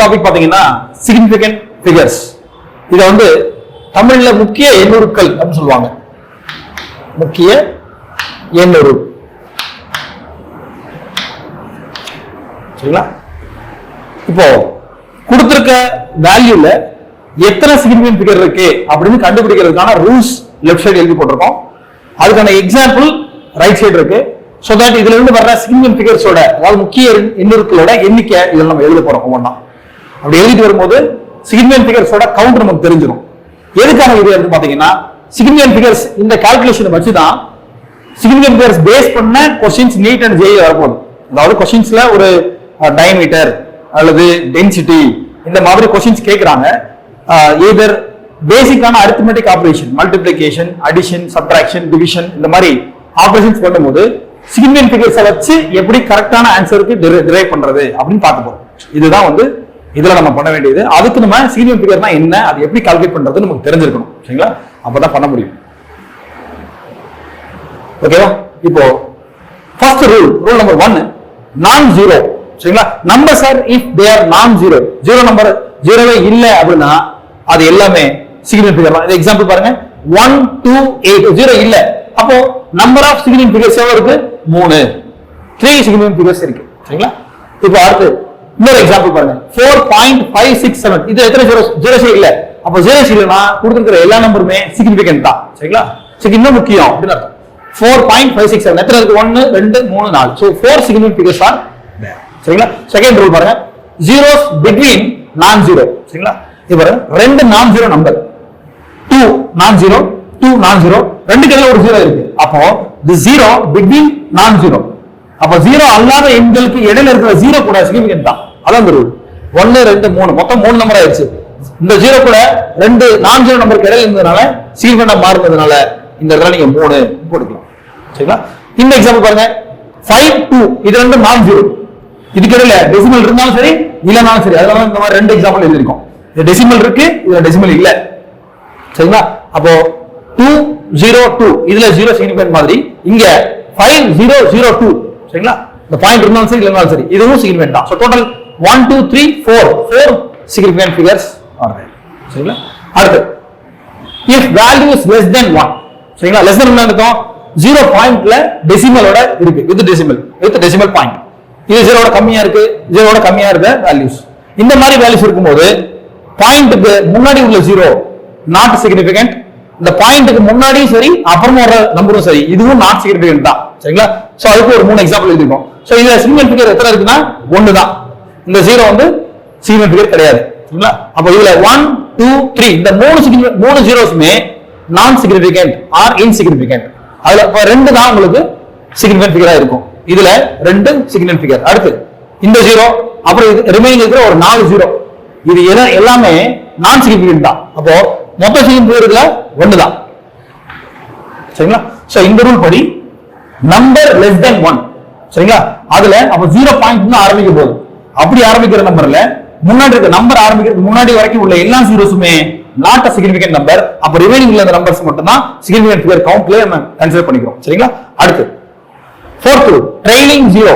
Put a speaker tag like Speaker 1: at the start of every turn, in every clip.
Speaker 1: Topic பாத்தீங்கன்னா significant figures. இத வந்து தமிழ்ல முக்கிய எண்ணுருக்கள் அப்படின்னு சொல்லுவாங்க. முக்கிய எண்ணுரு. சரிங்களா? இப்போ கொடுத்திருக்க வேல்யூல எத்தனை சிக்னிபிகன்ட் ஃபிகர் இருக்கு அப்படின்னு கண்டுபிடிக்கிறதுக்கான ரூல்ஸ் லெஃப்ட் சைடு எழுதி போட்டிருக்கோம். அதுக்கான எக்ஸாம்பிள் ரைட் சைடு இருக்கு. சோ தட் இதுல இருந்து வர்ற சிக்னிபிகன்ட் ஃபிகர்ஸோட, அதாவது முக்கிய எண்ணுருக்களோட எண்ணிக்கை இதுல நம்ம எழுத போறோம் ஒவ்வொன்றா. அப்படி எழுதிட்டு வரும்போது சிக்னிபிகன்ட் ஃபிகர்ஸோட கவுண்ட் நமக்கு தெரிஞ்சிடும். எதுக்கான இது வந்து பாத்தீங்கன்னா சிக்னிபிகன்ட் ஃபிகர்ஸ் இந்த கால்குலேஷன் வச்சு தான் சிக்னிபிகன்ட் ஃபிகர்ஸ் பேஸ் பண்ண क्वेश्चंस நீட் அண்ட் ஜேஇ வரப்போகுது. அதாவது क्वेश्चंसல ஒரு டயமீட்டர் அல்லது டென்சிட்டி இந்த மாதிரி क्वेश्चंस கேக்குறாங்க. எதர் பேசிக்கான arithmetic operation, multiplication, addition, subtraction, division இந்த மாதிரி ஆபரேஷன்ஸ் பண்ணும்போது சிக்னிபிகன்ட் ஃபிகர்ஸை வச்சு எப்படி கரெக்டான ஆன்சருக்கு டிரைவ் பண்றது அப்படின்னு பார்க்க போறோம். இதுதான் வந்து இதுல நம்ம பண்ண வேண்டியது. அதுக்கு நம்ம சிக்னிபிகன்ட் ஃபிகர்னா என்ன, அது எப்படி கால்குலேட் பண்றது நமக்கு தெரிஞ்சிருக்கணும். சரிங்களா? அப்பதான் பண்ண முடியும். ஓகேவா? இப்போ ஃபர்ஸ்ட் ரூல் நம்பர் 1, நான் ஜீரோ. சரிங்களா? Numbers are if they are நான் ஜீரோ, ஜீரோ நம்பர் ஜீரோவே இல்ல அப்படின்னா அது எல்லாமே சிக்னிபிகன்ட் ஃபிகர் தான். எக்ஸாம்பிள் பாருங்க, 1 2 8 ஜீரோ இல்ல. அப்போ நம்பர் ஆஃப் சிக்னிபிகன்ட் ஃபிகர்ஸ் எவ்வளவு இருக்கு? 3 3 சிக்னிபிகன்ட் ஃபிகர்ஸ் இருக்கு. சரிங்களா? இப்போ அடுத்து இன்னொரு எக்ஸாம்பிள் பாருங்க, 4.567 இது எத்தனை ஜீரோஸ் இல்ல. அப்போ ஜீரோஸ் இல்லனா கொடுத்திருக்கிற எல்லா நம்பருமே சிக்னிபிகன்ட் தான். சரிங்களா? சரி, இன்னும் முக்கியம் அப்படின்னு அர்த்தம். 4.567 எத்தனை இருக்கு? 1 2 3 4. So 4 significant figures are there. சரிங்களா? செகண்ட் ரூல் பாருங்க, ஜீரோஸ் பிட்வீன் நான் ஜீரோ. சரிங்களா? இது பாருங்க, ரெண்டு நான் ஜீரோ நம்பர், 2 நான் ஜீரோ 2 நான் ஜீரோ, ரெண்டுக்கு இடையில ஒரு ஜீரோ இருக்கு. அப்போ தி ஜீரோ பிட்வீன் நான் ஜீரோ. அப்ப ஜீரோ அல்லாத எண்களுக்கு இடையில இருக்கிற ஜீரோ கூட சிக்னிபிகன்ட் தான். அதான் ரூல். 1 2 3 மொத்தம் 3 நம்பர் ஆயிடுச்சு. இந்த ஜீரோ கூட ரெண்டு நான் ஜீரோ நம்பருக்கு இடையில இருந்ததுனால சிக்னிபிகன்ட்டா மாறுனதுனால இந்த இடத்துல நீங்க 3 போட்டுக்கலாம். சரிங்களா? இந்த எக்ஸாம்பிள் பாருங்க, 5 2 இது ரெண்டு நான் ஜீரோ, இதுக்கு இடையில டெசிமல் இருந்தாலும் சரி இல்லனாலும் சரி. அதனால இந்த மாதிரி ரெண்டு எக்ஸாம்பிள் எழுதிருக்கோம். இது டெசிமல் இருக்கு, இதுல டெசிமல் இல்ல. சரிங்களா? அப்போ 2 0 2 இதுல 0 சிக்னிபிகன்ட் மாதிரி இங்க 5 0 0 2. சரிங்களா? இந்த பாயிண்ட் இருந்தாலும் சரி இல்லனாலும் சரி இதுவும் சிக்னிபிகன்ட் தான். So total 1 2 3 4 significant figures are there. சரிங்களா? அடுத்து if value is less than 1. சரிங்களா? less than என்ன அர்த்தம்? 0 பாயிண்ட்ல டெசிமலோட இருக்கு, வித் டெசிமல் பாயிண்ட். இது 0 கம்மியா இருக்கு, 0 கம்மியா இருக்க வேல்யூஸ். இந்த மாதிரி வேல்யூஸ் இருக்கும்போது பாயிண்ட்க்கு முன்னாடி உள்ள 0 நாட் சிக்னிபிகன்ட், இந்த பாயிண்ட்க்கு முன்னாடியும் சரி அப்புறமா வர நம்பரும் சரி இதுவும் நாட் சிக்னிபிகன்ட் தான். சரிங்களா? சோ அதுக்கு ஒரு 3 எக்ஸாம்பிள் எழுதிருக்கோம். சோ இதுல சிக்னிபிகன்ட் ஃபிகர் எத்தனை இருக்குன்னா 1 தான். இந்த 0 வந்து சிக்னிபிகன்ட் ஃபிகர் கிடையாது. சரிங்களா? அப்ப இதுல 1 2 3 இந்த 3 ஜீரோஸ்மே நான் சிக்னிபிகன்ட் ஆர் இன்சிக்னிபிகன்ட். அதுல இப்ப 2 தான் உங்களுக்கு சிக்னிபிகன்ட் ஃபிகரா இருக்கும். இதுல 2 சிக்னிபிகன்ட் ஃபிகர். அடுத்து இந்த 0 அப்புறம் ரிமைனிங் இருக்கிற ஒரு 4 0 இது எல்லாமே நான் சிக்னிபிகன்ட் தான். அப்போ மொத்த சிக்னிபிகன்ட்ல 1 தான். சரிங்களா? சோ இந்த ரூல் படி நம்பர் லெஸ் தென் 1. சரிங்களா? அதுல அப்ப 0 பாயிண்ட் தான் ஆரம்பிக்க போகுது. அப்படி ஆரம்பிக்கிற நம்பர்ல முன்னாடி இருக்க நம்பர் ஆரம்பிக்கிறதுக்கு முன்னாடி வரைக்கும் உள்ள எல்லா ஜீரோஸுமே நாட் a significant number. அப்ப ரிமைனிங் உள்ள நம்பர்ஸ் மட்டும் தான் சிக்னிபிகன்ட் ஃபிகர் கவுண்ட்ல நம்ம கன்சிடர் பண்ணிக்கிறோம். சரிங்களா? அடுத்து fourth rule, trailing 0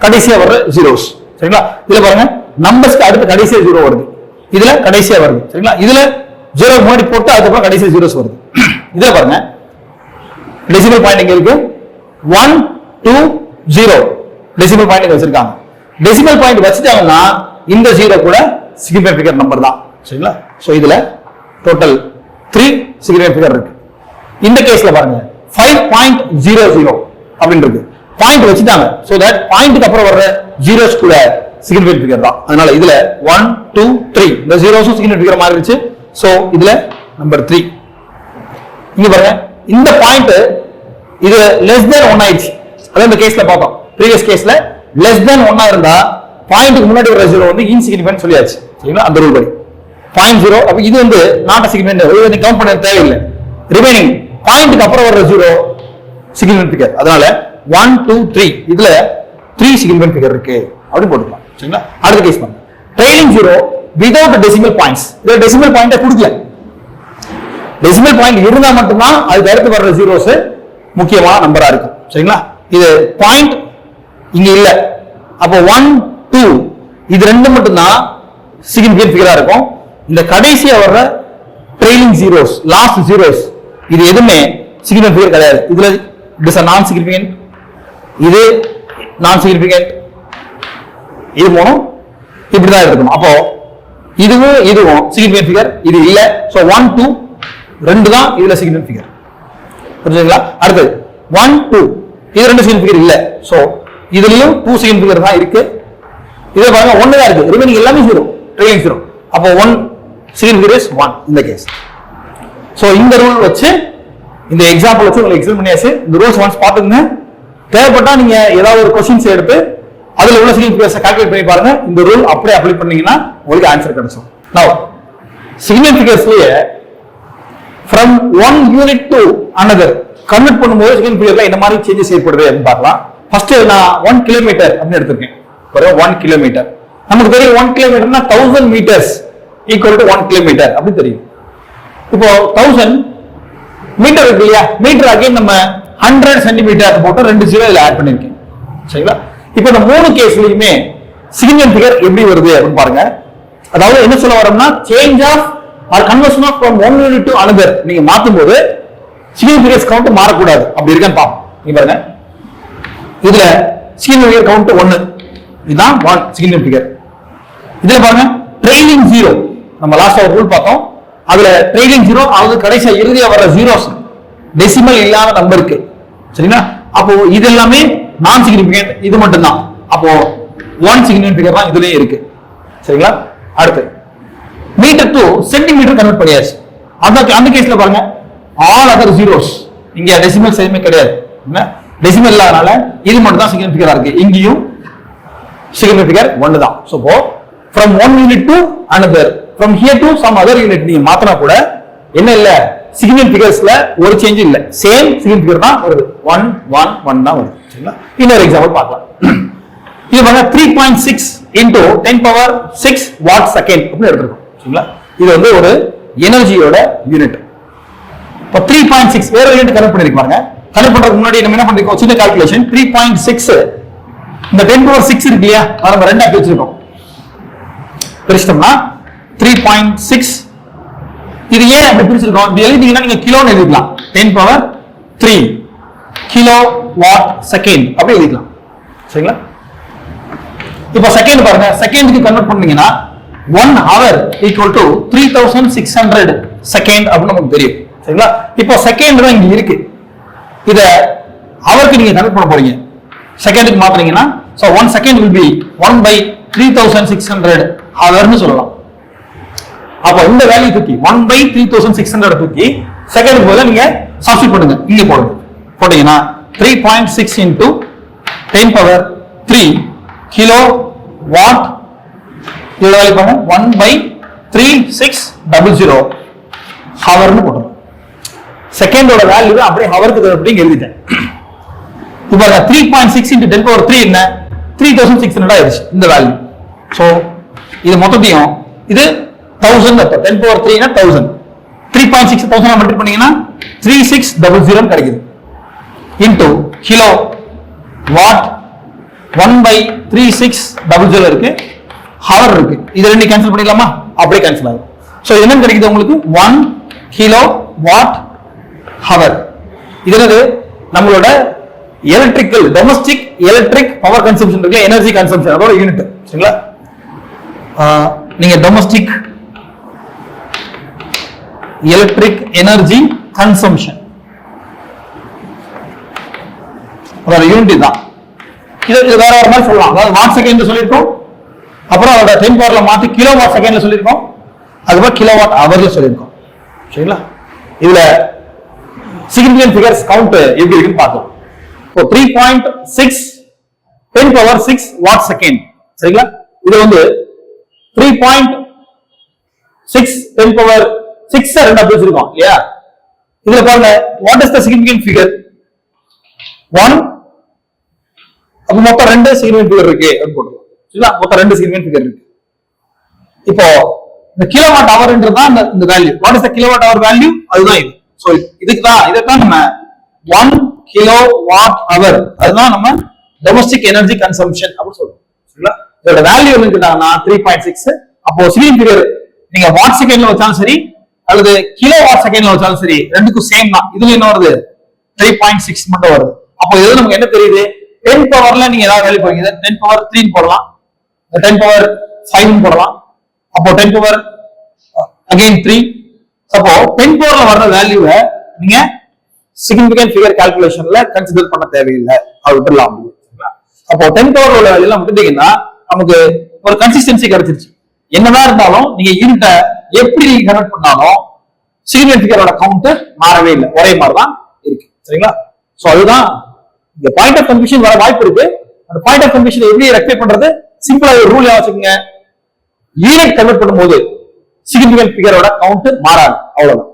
Speaker 1: கடைசியா வர்ற ஜீரோஸ். சரிங்களா? இதுல பாருங்க, நம்பர்ஸ்க்கு அடுத்து கடைசியா 0 வருது, இதுல கடைசியா வருது. சரிங்களா? இதுல 0 முன்னாடி போட்டு அதுக்கப்புறம் கடைசியா ஜீரோஸ் வருது. இதுல பாருங்க, டெசிமல் பாயிண்ட் எங்க இருக்கு? 1 2 0 டெசிமல் பாயிண்ட் வச்சிருக்காங்க. டெசிமல் பாயிண்ட் வச்சுட்டாங்கன்னா இந்த 0 கூட சிக்னிபிகன்ட் ஃபிகர் நம்பர் தான். சரிங்களா? சோ இதுல டோட்டல் 3 சிக்னிபிகன்ட் ஃபிகர் இருக்கு. இந்த கேஸ்ல பாருங்க 5.00 அப்படின்னு இருக்கு. பாயிண்ட் வச்சுட்டாங்க. சோ தட் பாயிண்ட்க்கு அப்புறம் வர்ற ஜீரோஸ் கூட சிக்னிபிகன்ட் ஃபிகர் தான். அதனால இதுல 1 2 3 இந்த ஜீரோஸும் சிக்னிபிகன்ட் ஃபிகர் மாறிடுச்சு. சோ இதுல நம்பர் 3. இங்க பாருங்க, இந்த பாயிண்ட் இது லெஸ் தென் 1 ஆயிடுச்சு. அதான் இந்த கேஸ்ல பார்த்தோம். ப்ரீவியஸ் கேஸ்ல லெஸ் தென் 1 இருந்தா பாயிண்ட்க்கு முன்னாடி வர 0 வந்து இன்சிக்னிபிகன்ட் சொல்லியாச்சு. சரிங்களா? அந்த ரூல் படி 0.0 அப்ப இது வந்து நாட் a significant, இது நீ கவுண்ட் பண்ண தேவையில்லை. ரிமைனிங் பாயிண்ட்க்கு அப்புறம் வர 0 சிக்னிபிகன்ட் ஃபிகர். அதனால 1 2 3 இதுல 3 சிக்னிபிகன்ட் ஃபிகர் இருக்கு அப்படி போட்டுக்கலாம். சரிங்களா? அடுத்த கேஸ் பாருங்க, ட்ரைலிங் 0 வித்அவுட் டெசிமல் பாயிண்ட்ஸ். இதுல டெசிமல் பாயிண்ட கொடுக்கல. டெசிமல் பாயிண்ட் இருந்தா மட்டும்தான் அதுக்கு அடுத்து வர்ற ஜீரோஸ் முக்கியமான நம்பரா இருக்கும். சரிங்களா? இது பாயிண்ட் இங்க இல்ல. அப்போ 1 2 இது ரெண்டு மட்டும்தான் சிக்னிபிகன்ட் ஃபிகரா இருக்கும். இந்த கடைசியா வர்ற ட்ரெயிலிங் ஜீரோஸ், லாஸ்ட் ஜீரோஸ், இது எதுவுமே சிக்னிபிகன்ட் ஃபிகர் கிடையாது. இதுல இட் இஸ் நான் சிக்னிபிகன்ட், இது நான் சிக்னிபிகன்ட், இது மூணும் இப்படிதான் இருக்கணும். அப்போ இதுவும் இதுவும் சிக்னிபிகன்ட் ஃபிகர், இது இல்ல. சோ 1 2 ரெண்டு தான் இதுல சிக்னிபிகன்ட் ஃபிகர். புரியுதுங்களா? அடுத்து 1 2 இது ரெண்டு சிக்னிபிகன்ட் ஃபிகர் இல்ல. சோ இதுலயும் 2 சிக்னிபிகன்ட் ஃபிகர் தான் இருக்கு. இதே பாருங்க 1 தான் இருக்கு, ரிமைனிங் எல்லாமே ஜீரோ, ட்ரெயிலிங் ஜீரோ. அப்போ 1 சிக்னிபிகன்ட் ஃபிகர் இஸ் 1 இந்த கேஸ். சோ இந்த ரூல் வச்சு இந்த எக்ஸாம்பிள் வச்சு உங்களுக்கு எக்ஸ்பிளைன் பண்ணியாச்சு. இந்த ரூல்ஸ் ஒன்ஸ் பாத்துங்க. தேவைப்பட்டா நீங்க ஏதாவது ஒரு கொஸ்டின்ஸ் எடுத்து அதுல உள்ள சிக்னிபிகன்ட் ஃபிகர்ஸ் கால்குலேட் பண்ணி பாருங்க. இந்த ரூல் அப்படியே அப்ளை பண்ணீங்கன்னா உங்களுக்கு ஆன்சர் கிடைக்கும். நவ சிக்னிபிகன்ட் ஃபிகர்ஸ்லயே from one unit to another convert பண்ணும்போது சிக்னிபிகன்ட் ஃபிகர்ல என்ன மாதிரி சேஞ்சஸ் ஏற்படுது அப்படின்னு பார்க்கலாம். ஃபர்ஸ்ட் நான் 1 கிலோமீட்டர் அப்படின்னு எடுத்துக்கேன். ஒரு 1 கிலோமீட்டர் நமக்கு தெரியும். 1 கிலோமீட்டர்னா 1000 மீட்டர்ஸ் ஈக்குவல் டு 1 கிலோமீட்டர் அப்படி தெரியும். இப்போ 1000 மீட்டர் இருக்கு இல்லையா, மீட்டர் அகைன் நம்ம 100 சென்டிமீட்டர் போட்டு 2 ஜீரோ இதுல ஆட் பண்ணிருக்கேன். சரிங்களா? இப்போ இந்த மூணு கேஸ்லயுமே சிக்னிபிகன்ட் ஃபிகர் எப்படி வருது அப்படின்னு பாருங்க. அதாவது என்ன சொல்ல வரோம்னா change of or conversion of from one unit to another நீங்க மாத்தும் போது சிக்னிபிகன்ட் ஃபிகர்ஸ் கவுண்ட் மாறக்கூடாது. அப்படி இருக்கான்னு பாப்போம். நீங்க பாருங்க, இதுல சிக்னிபிகன்ட் ஃபிகர் கவுண்ட் 1, இதுதான் 1 சிக்னிபிகன்ட் ஃபிகர். இதுல பாருங்க ட்ரெயிலிங் ஜீரோ, நம்ம லாஸ்ட் ஒரு ரூல் பார்த்தோம். அதுல ட்ரெயிலிங் ஜீரோ அதாவது கடைசியா இறுதியா வர்ற ஜீரோஸ் டெசிமல் இல்லாத நம்பருக்கு. சரிங்களா? அப்போ இது எல்லாமே நான் சிக்னிபிகன்ட், இது மட்டும் தான். அப்போ 1 சிக்னிபிகன்ட் ஃபிகர் தான் இதுலயே இருக்கு. சரிங்களா? அடுத்து மீட்டர் டு சென்டிமீட்டர் கன்வெர்ட் பண்ணியாச்சு. அந்த கேஸ்ல பாருங்க ஆல் அதர் ஜீரோஸ், இங்க டெசிமல்ஸ் எதுவுமே கிடையாது. டெசிமல் இல்லாதனால இது மட்டும் தான் சிக்னிபிகன்ட் ஃபிகரா இருக்கு. இங்கேயும் சிக்னிபிகன்ட் ஃபிகர் 1 தான். So from one unit to another, from here to some other unit நீங்க மாத்தினா கூட என்ன இல்ல, சிக்னிபிகன்ட் ஃபிகர்ஸ்ல ஒரு சேஞ்ச் இல்ல, சேம் சிக்னிபிகன்ட் ஃபிகர் தான் வருது. 1 1 1 தான் வருது. சரிங்களா? இன்னொரு எக்ஸாம்பிள் பார்க்கலாம். இது பாருங்க 3.6 into 10 power 6 வாட் செகண்ட் அப்படி எடுத்துருக்கோம். சரிங்களா? இது வந்து ஒரு எனர்ஜியோட யூனிட். இப்போ 3.6 வேற யூனிட் கனெக்ட் பண்ணிருக்காங்க. கனெக்ட் பண்றதுக்கு முன்னாடி நம்ம என்ன பண்ணிருக்கோம், சின்ன கால்குலேஷன். 3.6 இந்த 10 power 6 இருக்கு இல்லையா, அதை நம்ம ரெண்டா பிரிச்சிருக்கோம். பிரிச்சிட்டோம்னா 3.6 இது ஏன் அப்படி பிரிச்சிருக்கோம், இப்படி எழுதிட்டீங்கன்னா நீங்க கிலோன்னு எழுதிக்கலாம். 10 power 3 கிலோ வாட் செகண்ட் அப்படி எழுதிக்கலாம். சரிங்களா? இப்போ செகண்ட் பாருங்க, செகண்டுக்கு கன்வெர்ட் பண்ணீங்கன்னா 1 hour equal to 3600 செகண்ட் அப்படின்னு நமக்கு தெரியும். சரிங்களா? இப்போ செகண்ட் தான் இங்க இருக்கு, இத ஹவருக்கு நீங்க கன்வெர்ட் பண்ண போறீங்க. செகண்டுக்கு மாத்துறீங்கன்னா so 1 second will be 1/3600 ஹவர்னு சொல்லலாம். அப்போ இந்த வேல்யூ தூக்கி 1/3600 தூக்கி செகண்டுக்கு பதிலா நீங்க சப்ஸ்டிட்யூட் பண்ணுங்க. இங்க போடுங்க. போட்டீங்கன்னா 3.6 into 10 power 3 கிலோ வாட், இதோட வேல்யூ பாருங்க 1/3600 ஹவர்னு போடுறோம். செகண்டோட வேல்யூ அப்படியே ஹவருக்கு அப்படிங்க எழுதிட்டேன். இப்போ 3.6 into 10 power 3 என்ன 3600 ஆயிடுச்சு இந்த வேல்யூ. சோ இது மொத்தத்தையும் இது 1000 அப்ப 10 power 3 னா 1000, 3.6 1000 மல்டிப்ளை பண்ணீங்கன்னா 3600 கிடைக்குது. இன்டு கிலோ வாட் 1/3600 இருக்கு, ஹவர் இருக்கு. இது ரெண்டு கேன்சல் பண்ணிடலாமா, அப்படியே கேன்சல் ஆகும். சோ என்ன கிடைக்குது உங்களுக்கு 1 கிலோ வாட் ஹவர். இது என்னது, நம்மளோட electrical domestic electric power consumption இருக்கு, எனர்ஜி கன்சம்ப்ஷன் அதோட யூனிட். சரிங்களா? நீங்க டொமஸ்டிக் எலக்ட்ரிக் எனர்ஜி கன்சம்ப்ஷன் அதோட யூனிட் தான். இது வேற ஒரு மாதிரி சொல்லலாம். அதாவது வாட் செகண்ட் சொல்லியிருக்கோம், அப்புறம் அதோட 10 பவர்ல மாத்தி கிலோ வாட் செகண்ட்ல சொல்லியிருக்கோம், அதுக்கப்புறம் கிலோ வாட் ஹவர்ல சொல்லியிருக்கோம். சரிங்களா? இதுல சிக்னிபிகன்ட் ஃபிகர்ஸ் கவுண்ட் எப்படி இருக்குன்னு பார்த்தோம். 3.6 10 power 6 வாட் செகண்ட். சரிங்களா? இது வந்து 3.6 10 power 6 ரெண்டா பிரிச்சிருக்கோம் இல்லையா? இதுல பாருங்க what is the significant figure 1, அப்ப மொத்தம் 2 சிக்னிபிகன்ட் ஃபிகர் இருக்கு அப்படின்னு போடுறோம். சரிங்களா? மொத்தம் 2 சிக்னிபிகன்ட் ஃபிகர் இருக்கு. இப்போ இந்த கிலோவாட் ஹவர்ன்றது தான் இந்த value. What is the kilowatt hour value, அதுதான் இது. சோ இதுதான் நம்ம 1 கிலோ வாட் ஹவர், அதுதான் நம்ம டொமஸ்டிக் எனர்ஜி கன்சம்ப்ஷன் அப்படி சொல்றோம். சரிங்களா? இதோட வேல்யூ என்னன்னா 3.6, அப்போ சிக்னிபிகன்ட் ஃபிகர் நீங்க வாட் செகண்ட்ல வச்சாலும் சரி அல்லது கிலோ வாட் செகண்ட்ல வச்சாலும் சரி ரெண்டுக்கும் சேம் தான். இதுல என்ன வருது 3.6 மட்டும் வருது. அப்போ இது நமக்கு என்ன தெரியுது, 10 பவர்ல நீங்க ஏதாவது வேல்யூ போறீங்க, 10 பவர் 3 போடலாம், 10 பவர் 5 போடலாம், அப்போ 10 பவர் அகைன் 3. அப்போ 10 பவர்ல வர்ற வேல்யூவை நீங்க சிக்னிபிகன்ட் ஃபிகர் கால்குலேஷன்ல கன்சிடர் பண்ண தேவையில்லை, அது விட்டுலாம். அப்போ 10 பவர் உள்ள வேல்யூ எல்லாம் விட்டுட்டீங்கன்னா நமக்கு ஒரு கன்சிஸ்டன்சி கிடைச்சிருச்சு. என்னதான் இருந்தாலும் நீங்க யூனிட்டை எப்படி நீங்க கன்வெர்ட் பண்ணாலும் சிக்னிபிகன்ட் ஃபிகரோட கவுண்ட் மாறவே இல்லை, ஒரே மாதிரி தான் இருக்கு. சரிங்களா? சோ அதுதான் இந்த பாயிண்ட் ஆஃப் கன்ஃபியூஷன் வர வாய்ப்பு இருக்கு. அந்த பாயிண்ட் ஆஃப் கன்ஃபியூஷன் எப்படி ரெக்டிஃபை பண்றது, சிம்பிளா ஒரு ரூல் வச்சுக்கோங்க, யூனிட் கன்வெர்ட் பண்ணும்போது சிக்னிபிகன்ட் ஃபிகரோட கவுண்ட் மாறாது, அவ்வளவுதான்.